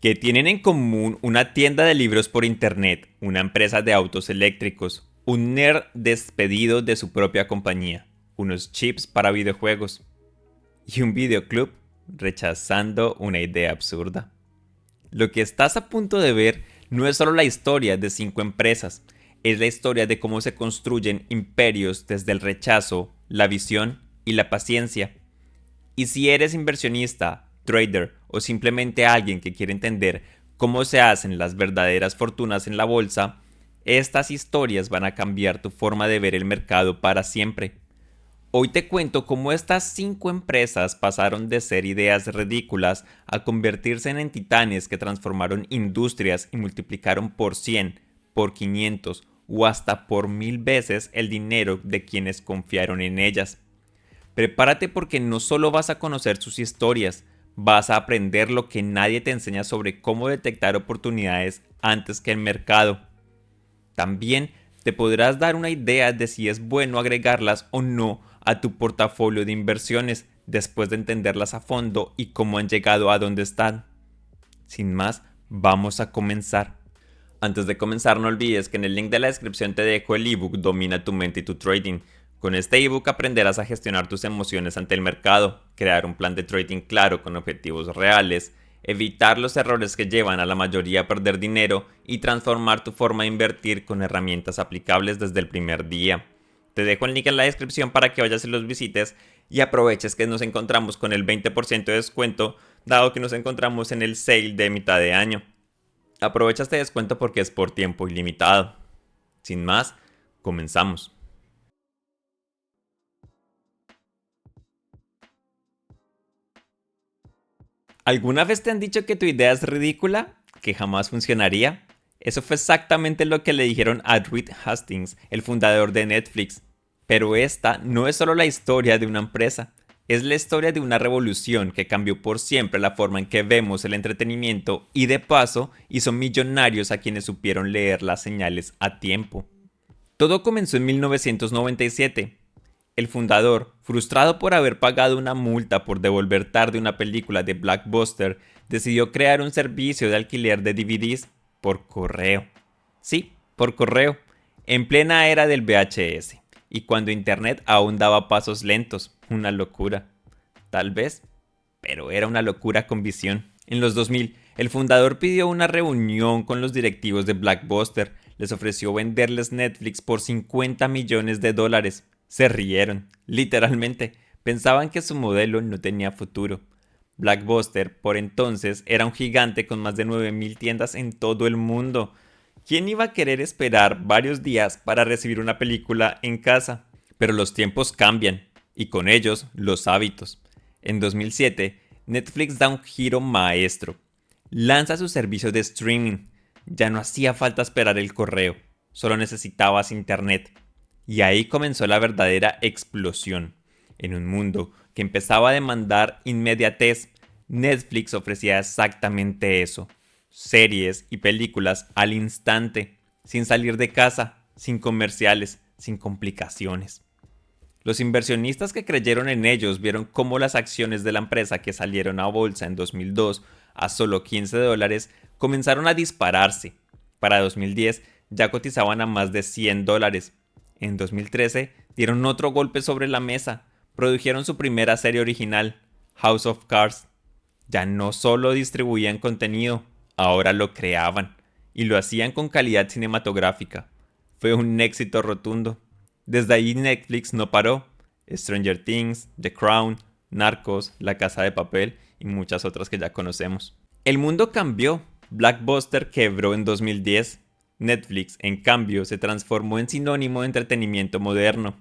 Que tienen en común una tienda de libros por internet, una empresa de autos eléctricos, un nerd despedido de su propia compañía, unos chips para videojuegos y un videoclub rechazando una idea absurda. Lo que estás a punto de ver no es solo la historia de 5 empresas, es la historia de cómo se construyen imperios desde el rechazo, la visión y la paciencia. Y si eres inversionista, trader o simplemente alguien que quiere entender cómo se hacen las verdaderas fortunas en la bolsa, estas historias van a cambiar tu forma de ver el mercado para siempre. Hoy te cuento cómo estas 5 empresas pasaron de ser ideas ridículas a convertirse en titanes que transformaron industrias y multiplicaron por 100, por 500 o hasta por 1000 veces el dinero de quienes confiaron en ellas. Prepárate porque no solo vas a conocer sus historias, vas a aprender lo que nadie te enseña sobre cómo detectar oportunidades antes que el mercado. También te podrás dar una idea de si es bueno agregarlas o no a tu portafolio de inversiones después de entenderlas a fondo y cómo han llegado a donde están. Sin más, vamos a comenzar. Antes de comenzar, no olvides que en el link de la descripción te dejo el ebook Domina tu mente y tu trading. Con este ebook aprenderás a gestionar tus emociones ante el mercado, crear un plan de trading claro con objetivos reales, evitar los errores que llevan a la mayoría a perder dinero y transformar tu forma de invertir con herramientas aplicables desde el primer día. Te dejo el link en la descripción para que vayas y los visites y aproveches que nos encontramos con el 20% de descuento dado que nos encontramos en el sale de mitad de año. Aprovecha este descuento porque es por tiempo ilimitado. Sin más, comenzamos. ¿Alguna vez te han dicho que tu idea es ridícula? ¿Que jamás funcionaría? Eso fue exactamente lo que le dijeron a Reed Hastings, el fundador de Netflix. Pero esta no es solo la historia de una empresa, es la historia de una revolución que cambió por siempre la forma en que vemos el entretenimiento y de paso hizo millonarios a quienes supieron leer las señales a tiempo. Todo comenzó en 1997. El fundador, frustrado por haber pagado una multa por devolver tarde una película de Blockbuster, decidió crear un servicio de alquiler de DVDs por correo. Sí, por correo, en plena era del VHS, y cuando Internet aún daba pasos lentos, una locura. Tal vez, pero era una locura con visión. En los 2000, el fundador pidió una reunión con los directivos de Blockbuster, les ofreció venderles Netflix por 50 millones de dólares. Se rieron, literalmente, pensaban que su modelo no tenía futuro. Blockbuster, por entonces, era un gigante con más de 9000 tiendas en todo el mundo. ¿Quién iba a querer esperar varios días para recibir una película en casa? Pero los tiempos cambian, y con ellos los hábitos. En 2007, Netflix da un giro maestro. Lanza su servicio de streaming. Ya no hacía falta esperar el correo, solo necesitabas internet. Y ahí comenzó la verdadera explosión. En un mundo que empezaba a demandar inmediatez, Netflix ofrecía exactamente eso. Series y películas al instante, sin salir de casa, sin comerciales, sin complicaciones. Los inversionistas que creyeron en ellos vieron cómo las acciones de la empresa que salieron a bolsa en 2002 a solo $15 comenzaron a dispararse. Para 2010 ya cotizaban a más de $100. En 2013 dieron otro golpe sobre la mesa, produjeron su primera serie original, House of Cards. Ya no solo distribuían contenido, ahora lo creaban y lo hacían con calidad cinematográfica. Fue un éxito rotundo. Desde ahí Netflix no paró. Stranger Things, The Crown, Narcos, La Casa de Papel y muchas otras que ya conocemos. El mundo cambió. Blockbuster quebró en 2010. Netflix, en cambio, se transformó en sinónimo de entretenimiento moderno.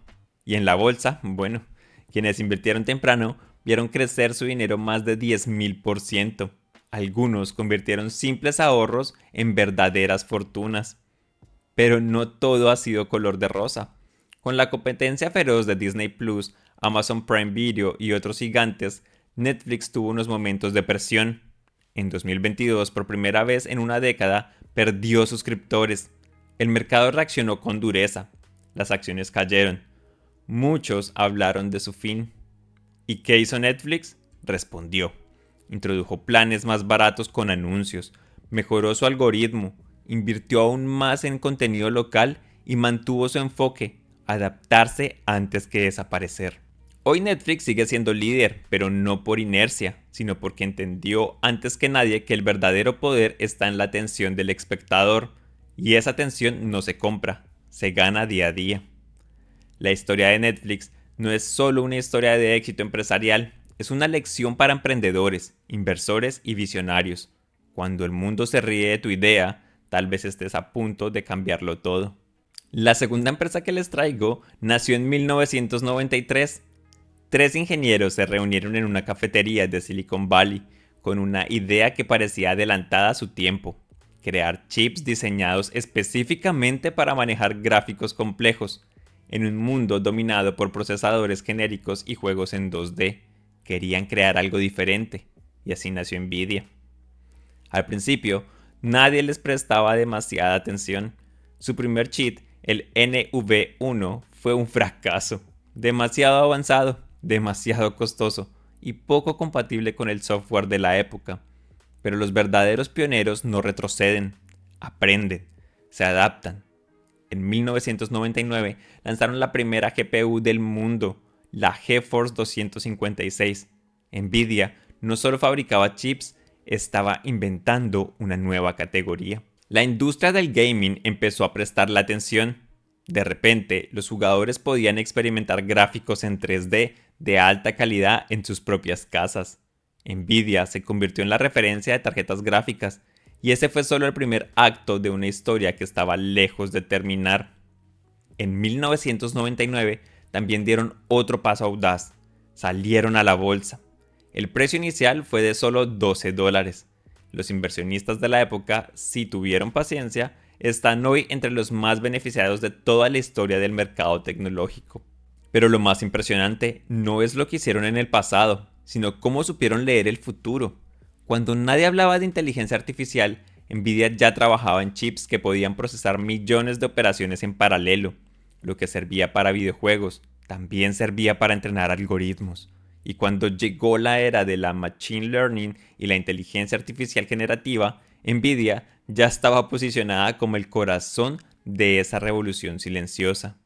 Y en la bolsa, bueno, quienes invirtieron temprano vieron crecer su dinero más de 10.000%. Algunos convirtieron simples ahorros en verdaderas fortunas. Pero no todo ha sido color de rosa. Con la competencia feroz de Disney Plus, Amazon Prime Video y otros gigantes, Netflix tuvo unos momentos de presión. En 2022, por primera vez en una década, perdió suscriptores. El mercado reaccionó con dureza. Las acciones cayeron. Muchos hablaron de su fin. ¿Y qué hizo Netflix? Respondió. introdujo planes más baratos con anuncios, mejoró su algoritmo, invirtió aún más en contenido local y mantuvo su enfoque, adaptarse antes que desaparecer. Hoy Netflix sigue siendo líder, pero no por inercia, sino porque entendió antes que nadie que el verdadero poder está en la atención del espectador, y esa atención no se compra, se gana día a día. La historia de Netflix no es solo una historia de éxito empresarial, es una lección para emprendedores, inversores y visionarios. Cuando el mundo se ríe de tu idea, tal vez estés a punto de cambiarlo todo. La segunda empresa que les traigo nació en 1993. Tres ingenieros se reunieron en una cafetería de Silicon Valley con una idea que parecía adelantada a su tiempo: crear chips diseñados específicamente para manejar gráficos complejos. En un mundo dominado por procesadores genéricos y juegos en 2D, querían crear algo diferente, y así nació Nvidia. Al principio, nadie les prestaba demasiada atención. Su primer chip, el NV1, fue un fracaso. Demasiado avanzado, demasiado costoso y poco compatible con el software de la época. Pero los verdaderos pioneros no retroceden, aprenden, se adaptan. En 1999 lanzaron la primera GPU del mundo, la GeForce 256. Nvidia no solo fabricaba chips, estaba inventando una nueva categoría. La industria del gaming empezó a prestarle atención. De repente, los jugadores podían experimentar gráficos en 3D de alta calidad en sus propias casas. Nvidia se convirtió en la referencia de tarjetas gráficas, y ese fue solo el primer acto de una historia que estaba lejos de terminar. En 1999 también dieron otro paso audaz. Salieron a la bolsa. El precio inicial fue de solo $12. Los inversionistas de la época, si tuvieron paciencia, están hoy entre los más beneficiados de toda la historia del mercado tecnológico. Pero lo más impresionante no es lo que hicieron en el pasado, sino cómo supieron leer el futuro. Cuando nadie hablaba de inteligencia artificial, Nvidia ya trabajaba en chips que podían procesar millones de operaciones en paralelo. Lo que servía para videojuegos, también servía para entrenar algoritmos. Y cuando llegó la era de la Machine Learning y la inteligencia artificial generativa, Nvidia ya estaba posicionada como el corazón de esa revolución silenciosa.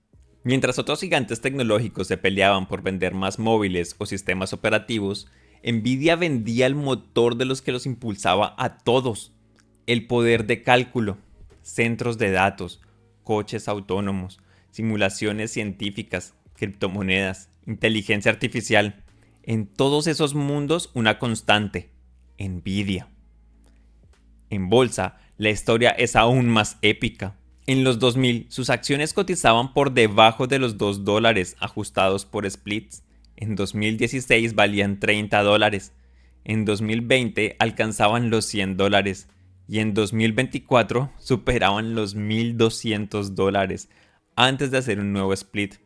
Mientras otros gigantes tecnológicos se peleaban por vender más móviles o sistemas operativos, Nvidia vendía el motor de los que los impulsaba a todos: el poder de cálculo, centros de datos, coches autónomos, simulaciones científicas, criptomonedas, inteligencia artificial. En todos esos mundos, una constante: Nvidia. En bolsa, la historia es aún más épica. En los 2000, sus acciones cotizaban por debajo de los $2 ajustados por splits. En 2016 valían $30. En 2020 alcanzaban los $100. Y en 2024 superaban los $1,200 antes de hacer un nuevo split.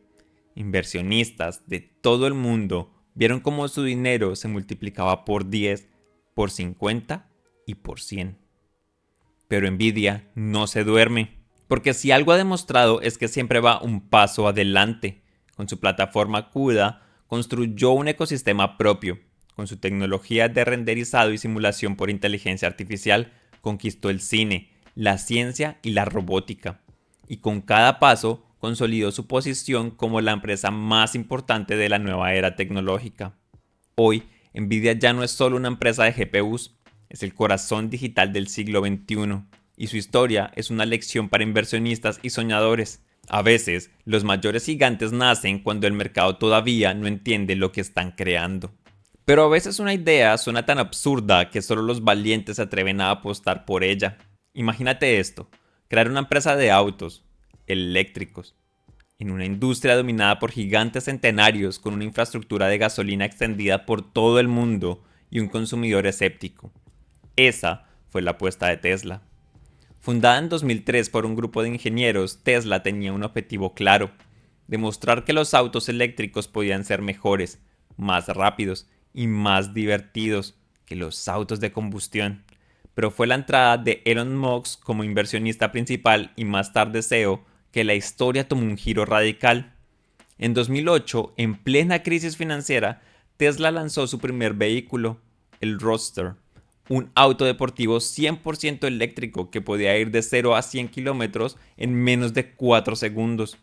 Inversionistas de todo el mundo vieron cómo su dinero se multiplicaba por 10, por 50 y por 100. Pero Nvidia no se duerme, porque si algo ha demostrado es que siempre va un paso adelante. Con su plataforma CUDA construyó un ecosistema propio. Con su tecnología de renderizado y simulación por inteligencia artificial conquistó el cine, la ciencia y la robótica. Y con cada paso consolidó su posición como la empresa más importante de la nueva era tecnológica. Hoy, Nvidia ya no es solo una empresa de GPUs, es el corazón digital del siglo XXI, y su historia es una lección para inversionistas y soñadores. A veces, los mayores gigantes nacen cuando el mercado todavía no entiende lo que están creando. Pero a veces una idea suena tan absurda que solo los valientes se atreven a apostar por ella. Imagínate esto: crear una empresa de autos eléctricos en una industria dominada por gigantes centenarios con una infraestructura de gasolina extendida por todo el mundo y un consumidor escéptico. Esa fue la apuesta de Tesla. Fundada en 2003 por un grupo de ingenieros, Tesla tenía un objetivo claro: demostrar que los autos eléctricos podían ser mejores, más rápidos y más divertidos que los autos de combustión. Pero fue la entrada de Elon Musk como inversionista principal y más tarde CEO que la historia tomó un giro radical. En 2008, en plena crisis financiera, Tesla lanzó su primer vehículo, el Roadster, un auto deportivo 100% eléctrico que podía ir de 0 a 100 kilómetros en menos de 4 segundos.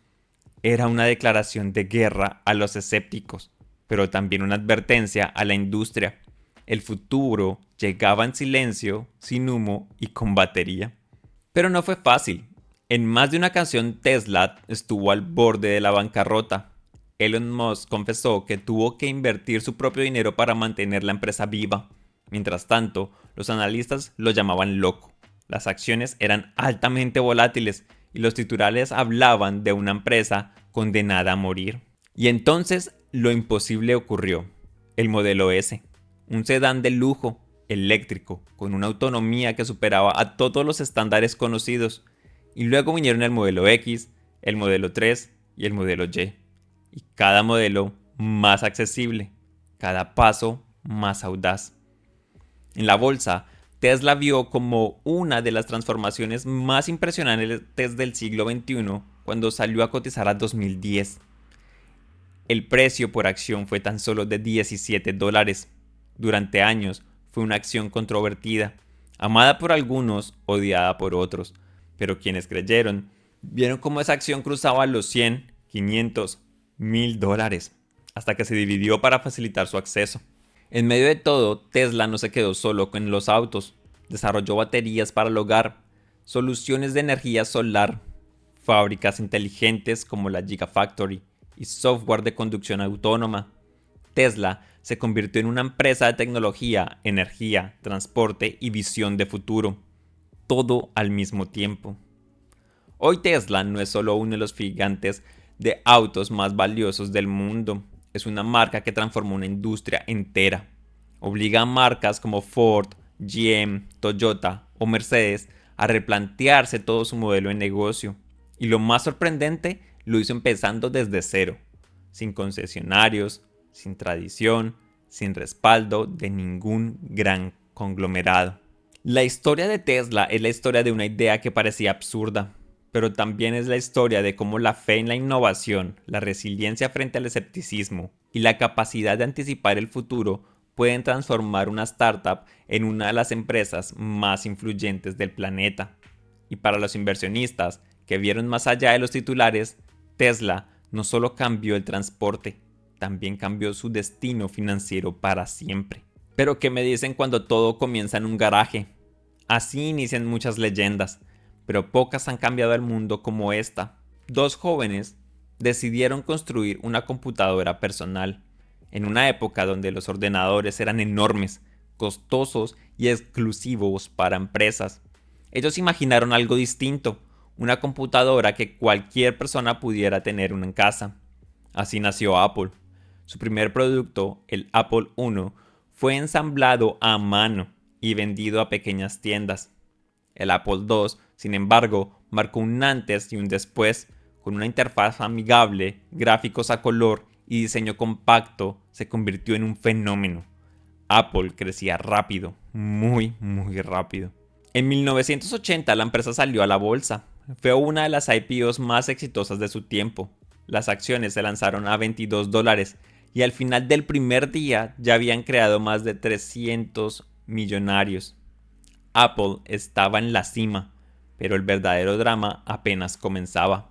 Era una declaración de guerra a los escépticos, pero también una advertencia a la industria. El futuro llegaba en silencio, sin humo y con batería. Pero no fue fácil. En más de una ocasión Tesla estuvo al borde de la bancarrota. Elon Musk confesó que tuvo que invertir su propio dinero para mantener la empresa viva. Mientras tanto, los analistas lo llamaban loco. Las acciones eran altamente volátiles y los titulares hablaban de una empresa condenada a morir. Y entonces lo imposible ocurrió. El modelo S, un sedán de lujo, eléctrico, con una autonomía que superaba a todos los estándares conocidos. Y luego vinieron el modelo X, el modelo 3 y el modelo Y. Y cada modelo más accesible, cada paso más audaz. En la bolsa, Tesla vio como una de las transformaciones más impresionantes del siglo XXI cuando salió a cotizar a 2010. El precio por acción fue tan solo de $17. Durante años fue una acción controvertida, amada por algunos, odiada por otros, pero quienes creyeron vieron cómo esa acción cruzaba los 100, 500, $1000, hasta que se dividió para facilitar su acceso. En medio de todo, Tesla no se quedó solo con los autos, desarrolló baterías para el hogar, soluciones de energía solar, fábricas inteligentes como la Gigafactory y software de conducción autónoma. Tesla se convirtió en una empresa de tecnología, energía, transporte y visión de futuro, todo al mismo tiempo. Hoy Tesla no es solo uno de los gigantes de autos más valiosos del mundo, es una marca que transformó una industria entera. Obliga a marcas como Ford, GM, Toyota o Mercedes a replantearse todo su modelo de negocio. Y lo más sorprendente, lo hizo empezando desde cero, sin concesionarios, sin tradición, sin respaldo de ningún gran conglomerado. La historia de Tesla es la historia de una idea que parecía absurda, pero también es la historia de cómo la fe en la innovación, la resiliencia frente al escepticismo y la capacidad de anticipar el futuro pueden transformar una startup en una de las empresas más influyentes del planeta. Y para los inversionistas que vieron más allá de los titulares, Tesla no solo cambió el transporte, también cambió su destino financiero para siempre. Pero ¿qué me dicen cuando todo comienza en un garaje? Así inician muchas leyendas, pero pocas han cambiado el mundo como esta. Dos jóvenes decidieron construir una computadora personal, en una época donde los ordenadores eran enormes, costosos y exclusivos para empresas. Ellos imaginaron algo distinto, una computadora que cualquier persona pudiera tener en casa. Así nació Apple. Su primer producto, el Apple I, fue ensamblado a mano y vendido a pequeñas tiendas. El Apple II, sin embargo, marcó un antes y un después, con una interfaz amigable, gráficos a color y diseño compacto, se convirtió en un fenómeno. Apple crecía rápido, muy rápido. En 1980 la empresa salió a la bolsa. Fue una de las IPOs más exitosas de su tiempo. Las acciones se lanzaron a $22 y al final del primer día ya habían creado más de 300 millonarios. Apple estaba en la cima, pero el verdadero drama apenas comenzaba.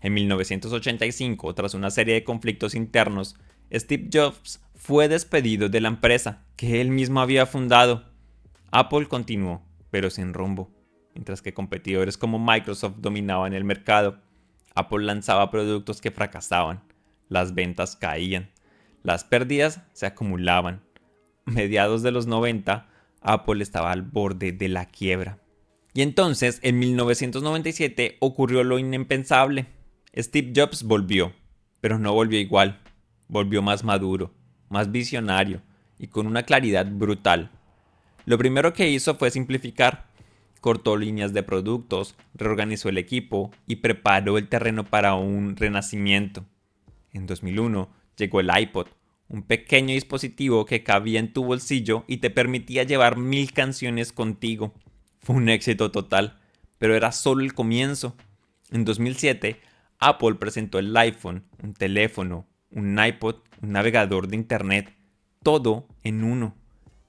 En 1985, tras una serie de conflictos internos, Steve Jobs fue despedido de la empresa que él mismo había fundado. Apple continuó, pero sin rumbo. Mientras que competidores como Microsoft dominaban el mercado, Apple lanzaba productos que fracasaban, las ventas caían, las pérdidas se acumulaban. A mediados de los 90, Apple estaba al borde de la quiebra. Y entonces, en 1997, ocurrió lo impensable. Steve Jobs volvió, pero no volvió igual. Volvió más maduro, más visionario y con una claridad brutal. Lo primero que hizo fue simplificar. Cortó líneas de productos, reorganizó el equipo y preparó el terreno para un renacimiento. En 2001 llegó el iPod, un pequeño dispositivo que cabía en tu bolsillo y te permitía llevar 1000 canciones contigo. Fue un éxito total, pero era solo el comienzo. En 2007, Apple presentó el iPhone, un teléfono, un iPod, un navegador de internet, todo en uno.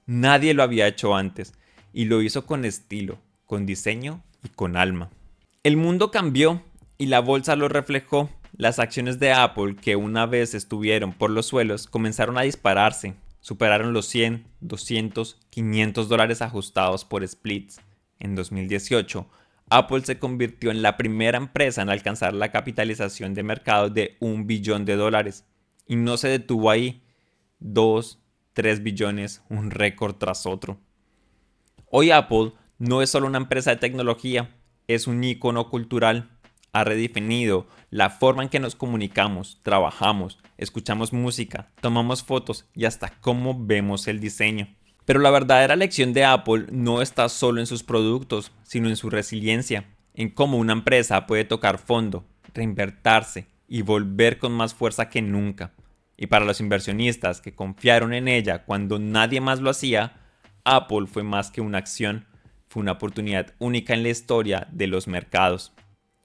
Nadie lo había hecho antes y lo hizo con estilo, con diseño y con alma. El mundo cambió y la bolsa lo reflejó. Las acciones de Apple, que una vez estuvieron por los suelos, comenzaron a dispararse. Superaron los 100, 200, 500 dólares ajustados por splits. En 2018, Apple se convirtió en la primera empresa en alcanzar la capitalización de mercado de $1 billón. Y no se detuvo ahí. 2, 3 billones, un récord tras otro. Hoy Apple no es solo una empresa de tecnología, es un ícono cultural. Ha redefinido la forma en que nos comunicamos, trabajamos, escuchamos música, tomamos fotos y hasta cómo vemos el diseño. Pero la verdadera lección de Apple no está solo en sus productos, sino en su resiliencia, en cómo una empresa puede tocar fondo, reinvertirse y volver con más fuerza que nunca. Y para los inversionistas que confiaron en ella cuando nadie más lo hacía, Apple fue más que una acción, fue una oportunidad única en la historia de los mercados.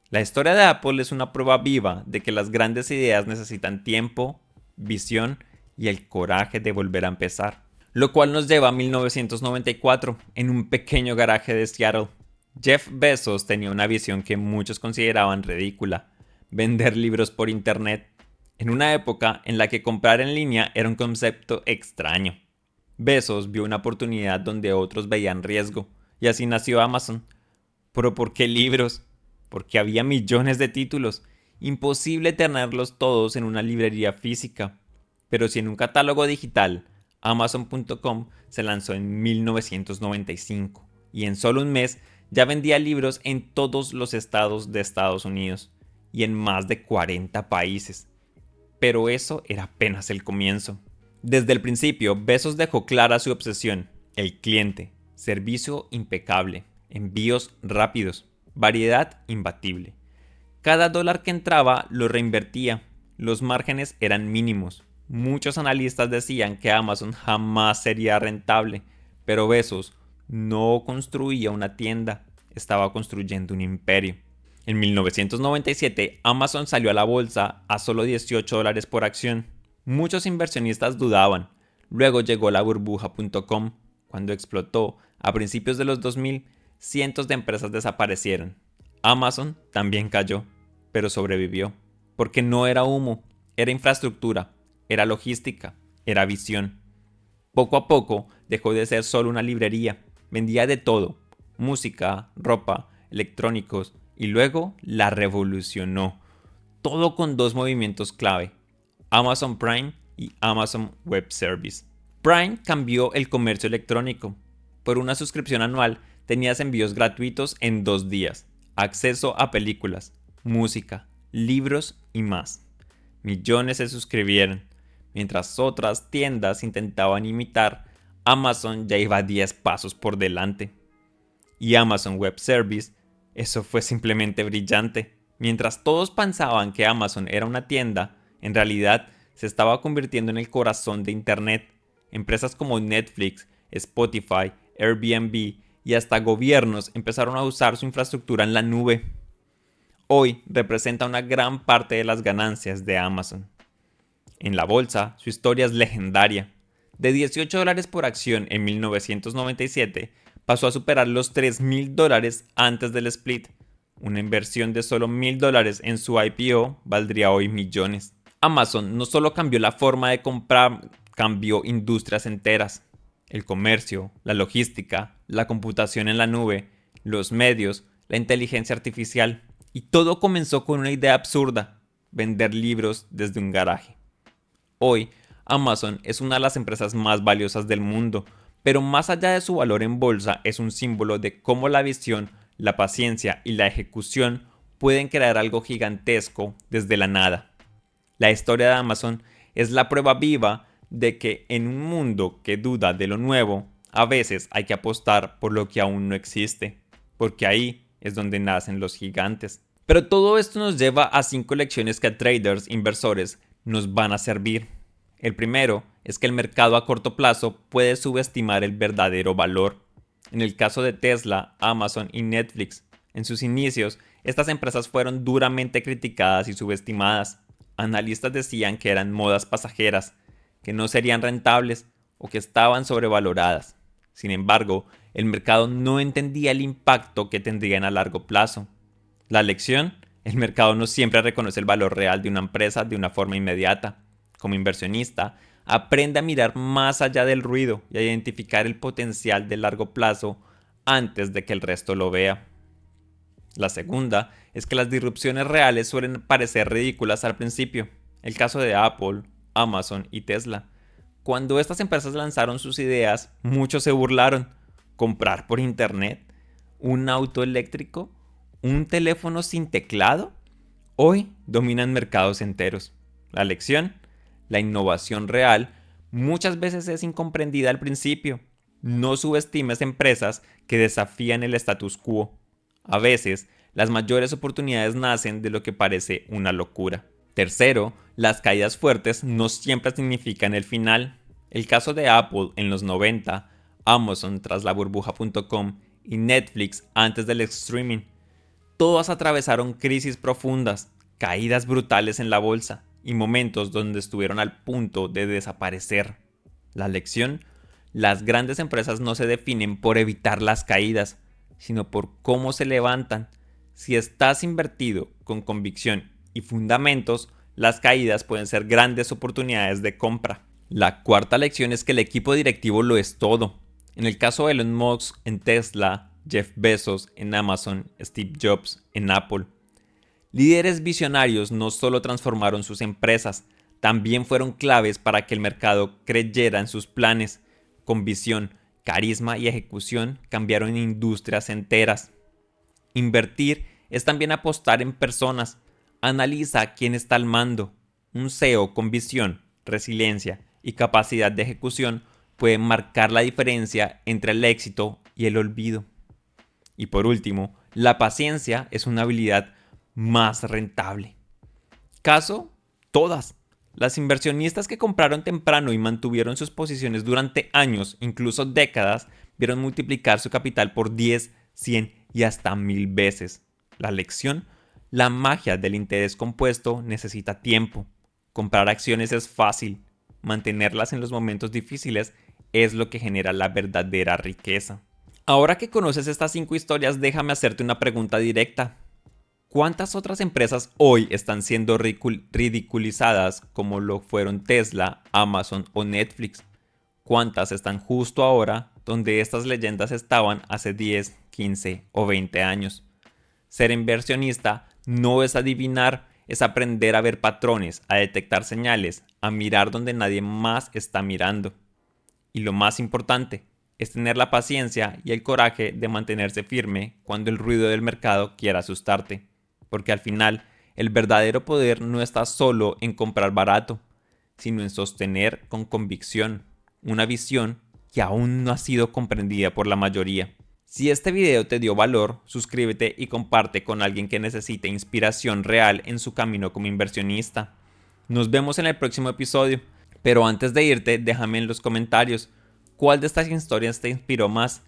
La historia de Apple es una prueba viva de que las grandes ideas necesitan tiempo, visión y el coraje de volver a empezar. Lo cual nos lleva a 1994, en un pequeño garaje de Seattle. Jeff Bezos tenía una visión que muchos consideraban ridícula: vender libros por internet, en una época en la que comprar en línea era un concepto extraño. Bezos vio una oportunidad donde otros veían riesgo, y así nació Amazon. ¿Pero por qué libros? Porque había millones de títulos. Imposible tenerlos todos en una librería física. Pero si en un catálogo digital, Amazon.com se lanzó en 1995 y en solo un mes ya vendía libros en todos los estados de Estados Unidos y en más de 40 países. Pero eso era apenas el comienzo. Desde el principio, Bezos dejó clara su obsesión: el cliente, servicio impecable, envíos rápidos, variedad imbatible. Cada dólar que entraba lo reinvertía. Los márgenes eran mínimos. Muchos analistas decían que Amazon jamás sería rentable, pero Bezos no construía una tienda, estaba construyendo un imperio. En 1997, Amazon salió a la bolsa a solo $18 por acción. Muchos inversionistas dudaban. Luego llegó la burbuja.com. Cuando explotó, a principios de los 2000, cientos de empresas desaparecieron. Amazon también cayó, pero sobrevivió. Porque no era humo, era infraestructura, era logística, era visión. Poco a poco dejó de ser solo una librería. Vendía de todo: música, ropa, electrónicos, y luego la revolucionó. Todo con dos movimientos clave: Amazon Prime y Amazon Web Service. Prime cambió el comercio electrónico. Por una suscripción anual tenías envíos gratuitos en 2 días, acceso a películas, música, libros y más. Millones se suscribieron. Mientras otras tiendas intentaban imitar, Amazon ya iba 10 pasos por delante. Y Amazon Web Service, eso fue simplemente brillante. Mientras todos pensaban que Amazon era una tienda, en realidad se estaba convirtiendo en el corazón de Internet. Empresas como Netflix, Spotify, Airbnb y hasta gobiernos empezaron a usar su infraestructura en la nube. Hoy representa una gran parte de las ganancias de Amazon. En la bolsa, su historia es legendaria. De $18 por acción en 1997, pasó a superar los $3,000 antes del split. Una inversión de solo $1,000 en su IPO valdría hoy millones. Amazon no solo cambió la forma de comprar, cambió industrias enteras. El comercio, la logística, la computación en la nube, los medios, la inteligencia artificial. Y todo comenzó con una idea absurda: vender libros desde un garaje. Hoy, Amazon es una de las empresas más valiosas del mundo, pero más allá de su valor en bolsa, es un símbolo de cómo la visión, la paciencia y la ejecución pueden crear algo gigantesco desde la nada. La historia de Amazon es la prueba viva de que en un mundo que duda de lo nuevo, a veces hay que apostar por lo que aún no existe, porque ahí es donde nacen los gigantes. Pero todo esto nos lleva a 5 lecciones que a traders, inversores, nos van a servir. El primero es que el mercado a corto plazo puede subestimar el verdadero valor. En el caso de Tesla, Amazon y Netflix, en sus inicios, estas empresas fueron duramente criticadas y subestimadas. Analistas decían que eran modas pasajeras, que no serían rentables o que estaban sobrevaloradas. Sin embargo, el mercado no entendía el impacto que tendrían a largo plazo. La lección: el mercado no siempre reconoce el valor real de una empresa de una forma inmediata. Como inversionista, aprende a mirar más allá del ruido y a identificar el potencial de largo plazo antes de que el resto lo vea. La segunda es que las disrupciones reales suelen parecer ridículas al principio. El caso de Apple, Amazon y Tesla. Cuando estas empresas lanzaron sus ideas, muchos se burlaron. ¿Comprar por internet? ¿Un auto eléctrico? ¿Un teléfono sin teclado? Hoy dominan mercados enteros. La lección: la innovación real muchas veces es incomprendida al principio. No subestimes empresas que desafían el status quo. A veces, las mayores oportunidades nacen de lo que parece una locura. Tercero, las caídas fuertes no siempre significan el final. El caso de Apple en los 90, Amazon tras la burbuja.com y Netflix antes del streaming. Todas atravesaron crisis profundas, caídas brutales en la bolsa y momentos donde estuvieron al punto de desaparecer. La lección: las grandes empresas no se definen por evitar las caídas, sino por cómo se levantan. Si estás invertido con convicción y fundamentos, las caídas pueden ser grandes oportunidades de compra. La cuarta lección es que el equipo directivo lo es todo. En el caso de Elon Musk en Tesla, Jeff Bezos en Amazon, Steve Jobs en Apple. Líderes visionarios no solo transformaron sus empresas, también fueron claves para que el mercado creyera en sus planes. Con visión, carisma y ejecución cambiaron industrias enteras. Invertir es también apostar en personas. Analiza quién está al mando. Un CEO con visión, resiliencia y capacidad de ejecución puede marcar la diferencia entre el éxito y el olvido. Y por último, la paciencia es una habilidad más rentable. Caso: todas. Las inversionistas que compraron temprano y mantuvieron sus posiciones durante años, incluso décadas, vieron multiplicar su capital por 10, 100 y hasta 1000 veces. La lección: la magia del interés compuesto necesita tiempo. Comprar acciones es fácil. Mantenerlas en los momentos difíciles es lo que genera la verdadera riqueza. Ahora que conoces estas 5 historias, déjame hacerte una pregunta directa. ¿Cuántas otras empresas hoy están siendo ridiculizadas como lo fueron Tesla, Amazon o Netflix? ¿Cuántas están justo ahora donde estas leyendas estaban hace 10, 15 o 20 años? Ser inversionista no es adivinar, es aprender a ver patrones, a detectar señales, a mirar donde nadie más está mirando. Y lo más importante es tener la paciencia y el coraje de mantenerse firme cuando el ruido del mercado quiera asustarte. Porque al final, el verdadero poder no está solo en comprar barato, sino en sostener con convicción una visión que aún no ha sido comprendida por la mayoría. Si este video te dio valor, suscríbete y comparte con alguien que necesite inspiración real en su camino como inversionista. Nos vemos en el próximo episodio, pero antes de irte, déjame en los comentarios cuál de estas historias te inspiró más.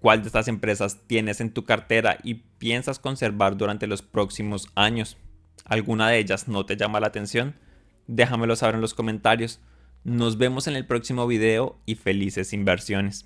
¿Cuál de estas empresas tienes en tu cartera y piensas conservar durante los próximos años? ¿Alguna de ellas no te llama la atención? Déjamelo saber en los comentarios. Nos vemos en el próximo video y felices inversiones.